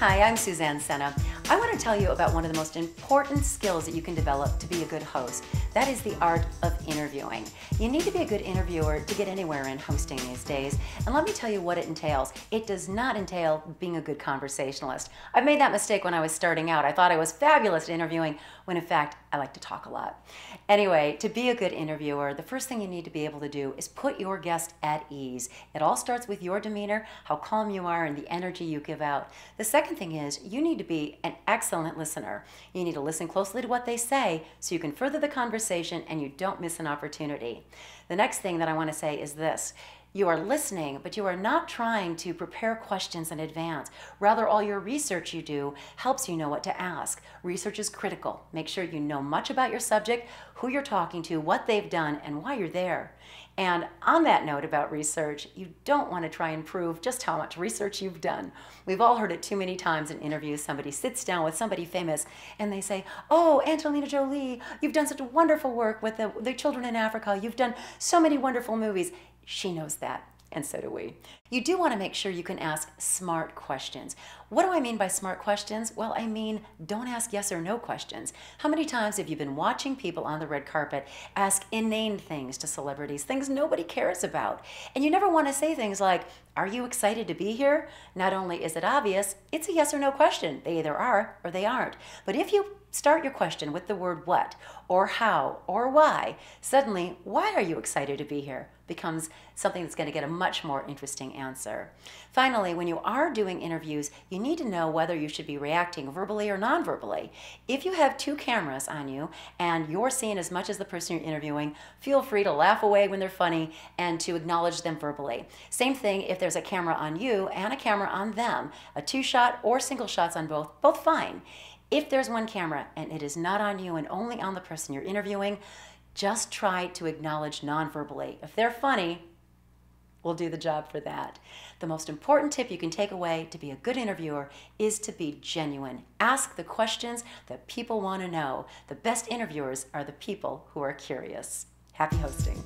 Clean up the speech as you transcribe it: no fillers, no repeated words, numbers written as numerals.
Hi, I'm Suzanne Senna. I want to tell you about one of the most important skills that you can develop to be a good host. That is the art of interviewing. You need to be a good interviewer to get anywhere in hosting these days. And let me tell you what it entails. It does not entail being a good conversationalist. I've made that mistake when I was starting out. I thought I was fabulous at interviewing, when in fact, I like to talk a lot. Anyway, to be a good interviewer, the first thing you need to be able to do is put your guest at ease. It all starts with your demeanor, how calm you are, and the energy you give out. The second thing is you need to be an excellent listener. You need to listen closely to what they say so you can further the conversation and you don't miss an opportunity. The next thing that I want to say is this. You are listening, but you are not trying to prepare questions in advance. Rather, all your research you do helps you know what to ask. Research is critical. Make sure you know much about your subject, who you're talking to, what they've done, and why you're there. And on that note about research, you don't want to try and prove just how much research you've done. We've all heard it too many times in interviews. Somebody sits down with somebody famous and they say, "Oh, Angelina Jolie, you've done such wonderful work with the children in Africa. You've done so many wonderful movies." She knows that, and so do we. You do want to make sure you can ask smart questions. What do I mean by smart questions? Well, I mean, don't ask yes or no questions. How many times have you been watching people on the red carpet ask inane things to celebrities, things nobody cares about? And you never want to say things like, "Are you excited to be here?" Not only is it obvious, it's a yes or no question. They either are or they aren't. But if you start your question with the word what, or how, or why, suddenly, "Why are you excited to be here?" becomes something that's going to get a much more interesting answer. Finally, when you are doing interviews, you need to know whether you should be reacting verbally or non-verbally. If you have two cameras on you and you're seeing as much as the person you're interviewing, feel free to laugh away when they're funny and to acknowledge them verbally. Same thing if there's a camera on you and a camera on them. A two-shot or single shots on both fine. If there's one camera and it is not on you and only on the person you're interviewing, just try to acknowledge non-verbally. If they're funny, we'll do the job for that. The most important tip you can take away to be a good interviewer is to be genuine. Ask the questions that people want to know. The best interviewers are the people who are curious. Happy hosting.